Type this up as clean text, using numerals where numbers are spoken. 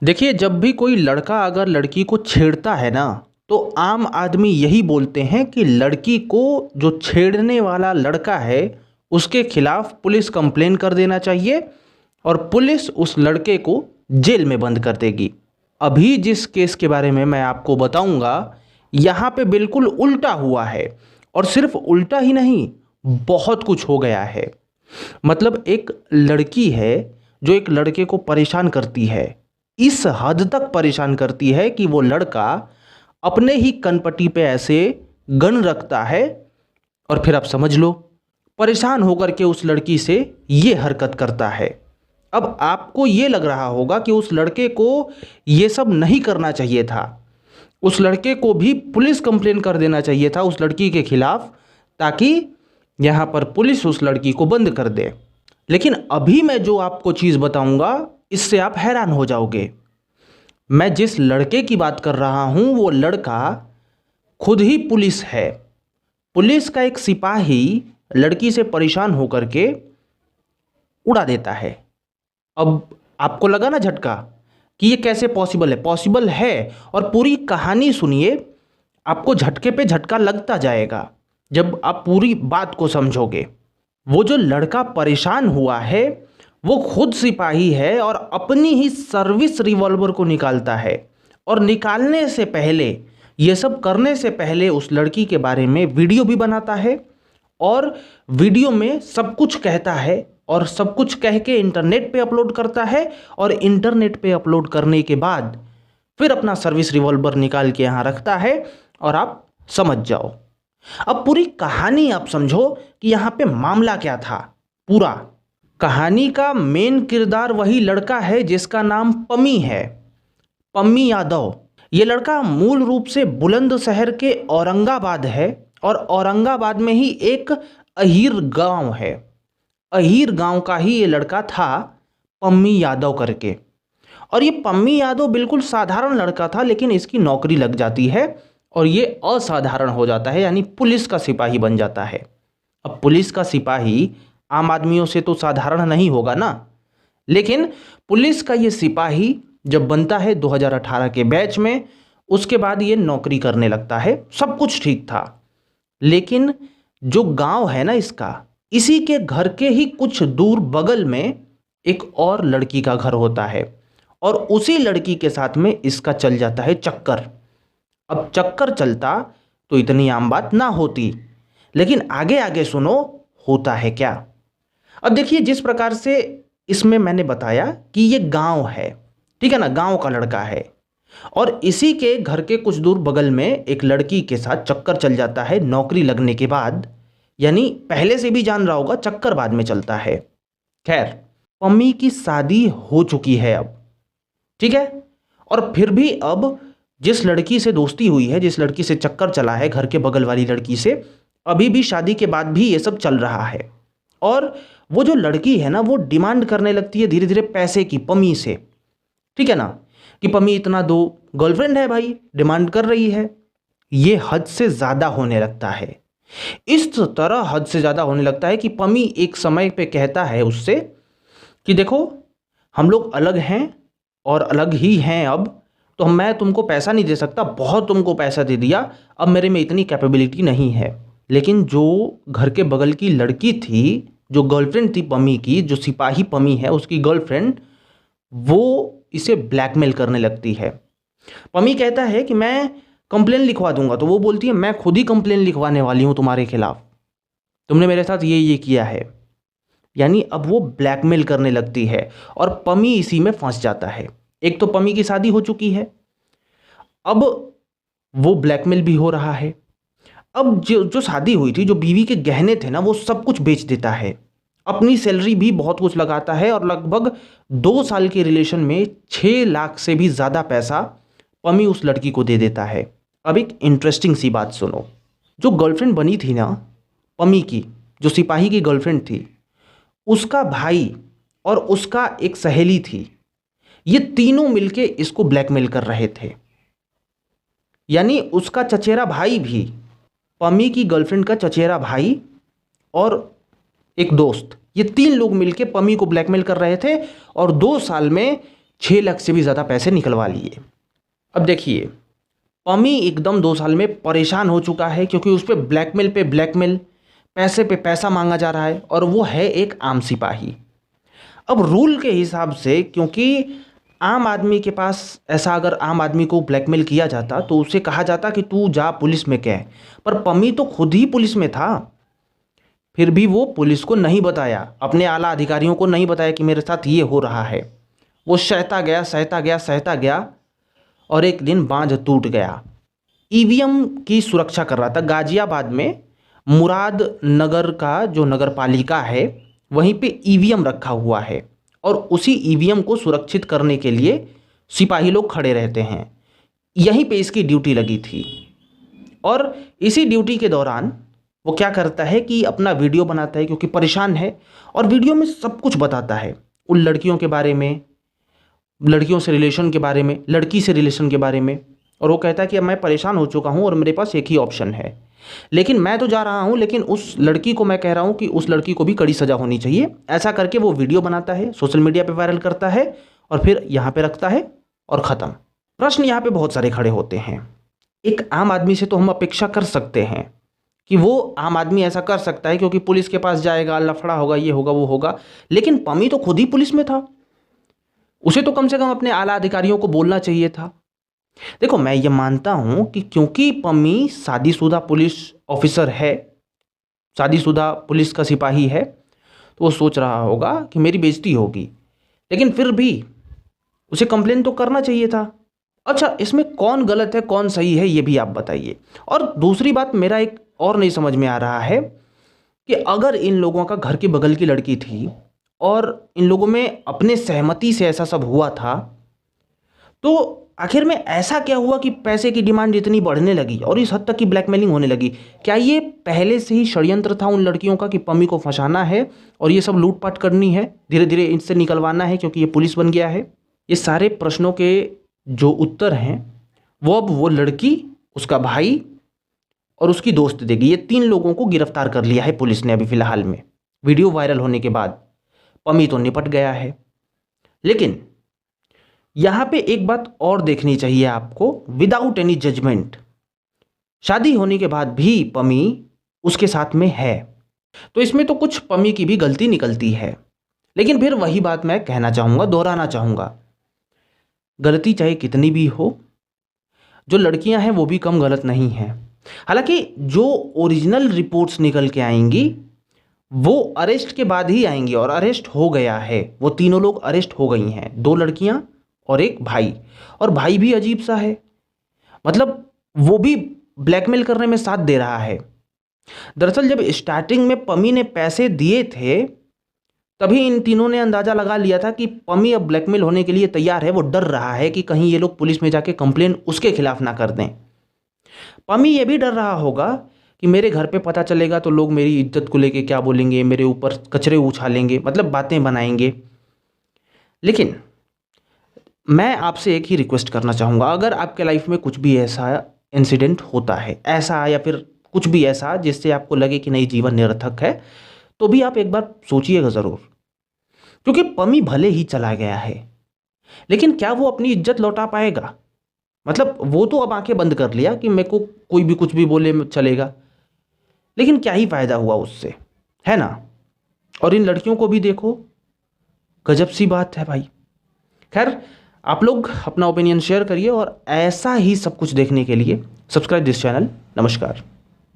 देखिए, जब भी कोई लड़का अगर लड़की को छेड़ता है ना, तो आम आदमी यही बोलते हैं कि लड़की को, जो छेड़ने वाला लड़का है, उसके खिलाफ पुलिस कंप्लेन कर देना चाहिए और पुलिस उस लड़के को जेल में बंद कर देगी। अभी जिस केस के बारे में मैं आपको बताऊंगा, यहाँ पे बिल्कुल उल्टा हुआ है। और सिर्फ उल्टा ही नहीं, बहुत कुछ हो गया है। मतलब एक लड़की है जो एक लड़के को परेशान करती है, इस हद तक परेशान करती है कि वो लड़का अपने ही कनपट्टी पे ऐसे गन रखता है और फिर आप समझ लो, परेशान होकर के उस लड़की से ये हरकत करता है। अब आपको ये लग रहा होगा कि उस लड़के को ये सब नहीं करना चाहिए था, उस लड़के को भी पुलिस कंप्लेन कर देना चाहिए था उस लड़की के खिलाफ, ताकि यहाँ पर पुलिस उस लड़की को बंद कर दे। लेकिन अभी मैं जो आपको चीज़ बताऊंगा, इससे आप हैरान हो जाओगे। मैं जिस लड़के की बात कर रहा हूं, वो लड़का खुद ही पुलिस है। पुलिस का एक सिपाही लड़की से परेशान होकर के उड़ा देता है। अब आपको लगा ना झटका कि ये कैसे पॉसिबल है? पॉसिबल है। और पूरी कहानी सुनिए, आपको झटके पे झटका लगता जाएगा जब आप पूरी बात को समझोगे। वो जो लड़का परेशान हुआ है, वो खुद सिपाही है और अपनी ही सर्विस रिवॉल्वर को निकालता है। और निकालने से पहले, ये सब करने से पहले, उस लड़की के बारे में वीडियो भी बनाता है और वीडियो में सब कुछ कहता है और सब कुछ कह के इंटरनेट पे अपलोड करता है। और इंटरनेट पे अपलोड करने के बाद फिर अपना सर्विस रिवॉल्वर निकाल के यहाँ रखता है। और आप समझ जाओ, अब पूरी कहानी आप समझो कि यहाँ पे मामला क्या था। पूरा कहानी का मेन किरदार वही लड़का है जिसका नाम पम्मी है, पम्मी यादव। ये लड़का मूल रूप से बुलंदशहर के औरंगाबाद है और औरंगाबाद में ही एक अहीर गांव है, अहीर गांव का ही ये लड़का था, पम्मी यादव करके। और ये पम्मी यादव बिल्कुल साधारण लड़का था, लेकिन इसकी नौकरी लग जाती है और ये असाधारण हो जाता है, यानी पुलिस का सिपाही बन जाता है। अब पुलिस का सिपाही आम आदमियों से तो साधारण नहीं होगा ना, लेकिन पुलिस का ये सिपाही जब बनता है 2018 के बैच में, उसके बाद ये नौकरी करने लगता है। सब कुछ ठीक था, लेकिन जो गांव है ना इसका, इसी के घर के ही कुछ दूर बगल में एक और लड़की का घर होता है और उसी लड़की के साथ में इसका चल जाता है चक्कर। अब चक्कर चलता तो इतनी आम बात ना होती, लेकिन आगे आगे सुनो होता है क्या। अब देखिए, जिस प्रकार से इसमें मैंने बताया कि ये गांव है, ठीक है ना, गांव का लड़का है और इसी के घर के कुछ दूर बगल में एक लड़की के साथ चक्कर चल जाता है नौकरी लगने के बाद। यानी पहले से भी जान रहा होगा, चक्कर बाद में चलता है। खैर, पम्मी की शादी हो चुकी है अब, ठीक है। और फिर भी अब जिस लड़की से दोस्ती हुई है, जिस लड़की से चक्कर चला है, घर के बगल वाली लड़की से, अभी भी शादी के बाद भी ये सब चल रहा है। और वो जो लड़की है ना, वो डिमांड करने लगती है धीरे धीरे पैसे की, पम्मी से, ठीक है ना, कि पम्मी इतना दो, गर्लफ्रेंड है भाई, डिमांड कर रही है। ये हद से ज़्यादा होने लगता है, इस तरह हद से ज़्यादा होने लगता है कि पम्मी एक समय पे कहता है उससे कि देखो, हम लोग अलग हैं और अलग ही हैं अब, तो मैं तुमको पैसा नहीं दे सकता, बहुत तुमको पैसा दे दिया, अब मेरे में इतनी कैपेबिलिटी नहीं है। लेकिन जो घर के बगल की लड़की थी, जो गर्लफ्रेंड थी पम्मी की, जो सिपाही पम्मी है उसकी गर्लफ्रेंड, वो इसे ब्लैकमेल करने लगती है। पम्मी कहता है कि मैं कंप्लेन लिखवा दूंगा, तो वो बोलती है मैं खुद ही कंप्लेन लिखवाने वाली हूँ तुम्हारे खिलाफ, तुमने मेरे साथ ये किया है। यानी अब वो ब्लैकमेल करने लगती है और पम्मी इसी में फंस जाता है। एक तो पम्मी की शादी हो चुकी है, अब वो ब्लैकमेल भी हो रहा है। अब जो जो शादी हुई थी, जो बीवी के गहने थे ना, वो सब कुछ बेच देता है, अपनी सैलरी भी बहुत कुछ लगाता है और लगभग 2 साल के रिलेशन में 6 लाख से भी ज़्यादा पैसा पम्मी उस लड़की को दे देता है। अब एक इंटरेस्टिंग सी बात सुनो, जो गर्लफ्रेंड बनी थी ना पम्मी की, जो सिपाही की गर्लफ्रेंड थी, उसका भाई और उसका एक सहेली थी, ये तीनों मिलके इसको ब्लैकमेल कर रहे थे। यानी उसका चचेरा भाई भी, पम्मी की गर्लफ्रेंड का चचेरा भाई और एक दोस्त, ये 3 लोग मिलके पम्मी को ब्लैकमेल कर रहे थे और 2 साल में 6 लाख से भी ज़्यादा पैसे निकलवा लिए। अब देखिए, पमी एकदम 2 साल में परेशान हो चुका है क्योंकि उस पर ब्लैकमेल पे ब्लैकमेल, पैसे पे पैसा मांगा जा रहा है और वो है एक आम सिपाही। अब रूल के हिसाब से, क्योंकि आम आदमी के पास ऐसा, अगर आम आदमी को ब्लैकमेल किया जाता तो उसे कहा जाता कि तू जा पुलिस में कह, पर पमी तो खुद ही पुलिस में था, फिर भी वो पुलिस को नहीं बताया, अपने आला अधिकारियों को नहीं बताया कि मेरे साथ ये हो रहा है। वो सहता गया सहता गया सहता गया और एक दिन बांध टूट गया। ईवीएम की सुरक्षा कर रहा था गाजियाबाद में, मुराद नगर का जो नगर पालिका है वहीं पे ईवीएम रखा हुआ है और उसी ईवीएम को सुरक्षित करने के लिए सिपाही लोग खड़े रहते हैं। यहीं पे इसकी ड्यूटी लगी थी और इसी ड्यूटी के दौरान वो क्या करता है कि अपना वीडियो बनाता है क्योंकि परेशान है, और वीडियो में सब कुछ बताता है उन लड़कियों के बारे में, लड़कियों से रिलेशन के बारे में, लड़की से रिलेशन के बारे में। और वो कहता है कि अब मैं परेशान हो चुका हूँ और मेरे पास एक ही ऑप्शन है, लेकिन मैं तो जा रहा हूँ, लेकिन उस लड़की को मैं कह रहा हूँ कि उस लड़की को भी कड़ी सज़ा होनी चाहिए। ऐसा करके वो वीडियो बनाता है, सोशल मीडिया पे वायरल करता है और फिर यहाँ पे रखता है और ख़त्म। प्रश्न यहाँ पे बहुत सारे खड़े होते हैं। एक आम आदमी से तो हम अपेक्षा कर सकते हैं कि वो आम आदमी ऐसा कर सकता है क्योंकि पुलिस के पास जाएगा, लफड़ा होगा, ये होगा वो होगा, लेकिन पमी तो खुद ही पुलिस में था, उसे तो कम से कम अपने आला अधिकारियों को बोलना चाहिए था। देखो, मैं ये मानता हूं कि क्योंकि पम्मी शादीशुदा पुलिस ऑफिसर है, शादीशुदा पुलिस का सिपाही है, तो वो सोच रहा होगा कि मेरी बेइज्जती होगी, लेकिन फिर भी उसे कंप्लेन तो करना चाहिए था। अच्छा, इसमें कौन गलत है कौन सही है ये भी आप बताइए। और दूसरी बात, मेरा एक और नहीं समझ में आ रहा है कि अगर इन लोगों का घर के बगल की लड़की थी और इन लोगों में अपने सहमति से ऐसा सब हुआ था, तो आखिर में ऐसा क्या हुआ कि पैसे की डिमांड इतनी बढ़ने लगी और इस हद तक की ब्लैकमेलिंग होने लगी? क्या ये पहले से ही षड्यंत्र था उन लड़कियों का कि पम्मी को फंसाना है और ये सब लूटपाट करनी है, धीरे धीरे इनसे निकलवाना है क्योंकि ये पुलिस बन गया है? ये सारे प्रश्नों के जो उत्तर हैं वो अब वो लड़की, उसका भाई और उसकी दोस्त देगी। ये 3 लोगों को गिरफ्तार कर लिया है पुलिस ने अभी फ़िलहाल में। वीडियो वायरल होने के बाद पम्मी तो निपट गया है, लेकिन यहाँ पे एक बात और देखनी चाहिए आपको, विदाउट एनी जजमेंट, शादी होने के बाद भी पमी उसके साथ में है, तो इसमें तो कुछ पमी की भी गलती निकलती है। लेकिन फिर वही बात मैं कहना चाहूँगा, दोहराना चाहूँगा, गलती चाहे कितनी भी हो, जो लड़कियां हैं वो भी कम गलत नहीं हैं। हालांकि जो ओरिजिनल रिपोर्ट्स निकल के आएंगी वो अरेस्ट के बाद ही आएंगी, और अरेस्ट हो गया है, वो तीनों लोग अरेस्ट हो गई हैं, 2 लड़कियां और एक भाई। और भाई भी अजीब सा है, मतलब वो भी ब्लैकमेल करने में साथ दे रहा है। दरअसल जब स्टार्टिंग में पमी ने पैसे दिए थे तभी इन तीनों ने अंदाज़ा लगा लिया था कि पमी अब ब्लैकमेल होने के लिए तैयार है। वो डर रहा है कि कहीं ये लोग पुलिस में जाके कंप्लेन उसके खिलाफ ना कर दें। पमी ये भी डर रहा होगा कि मेरे घर पे पता चलेगा तो लोग मेरी इज्जत को लेके क्या बोलेंगे, मेरे ऊपर कचरे उछालेंगे, मतलब बातें बनाएंगे। लेकिन मैं आपसे एक ही रिक्वेस्ट करना चाहूँगा, अगर आपके लाइफ में कुछ भी ऐसा इंसिडेंट होता है, ऐसा या फिर कुछ भी ऐसा जिससे आपको लगे कि नहीं जीवन निरर्थक है, तो भी आप एक बार सोचिएगा ज़रूर। क्योंकि पमी भले ही चला गया है, लेकिन क्या वो अपनी इज्जत लौटा पाएगा? मतलब वो तो अब आंखें बंद कर लिया कि मेरे को कोई भी कुछ भी बोले चलेगा, लेकिन क्या ही फ़ायदा हुआ उससे, है ना? और इन लड़कियों को भी देखो, गजब सी बात है भाई। खैर, आप लोग अपना ओपिनियन शेयर करिए और ऐसा ही सब कुछ देखने के लिए सब्सक्राइब दिस चैनल। नमस्कार।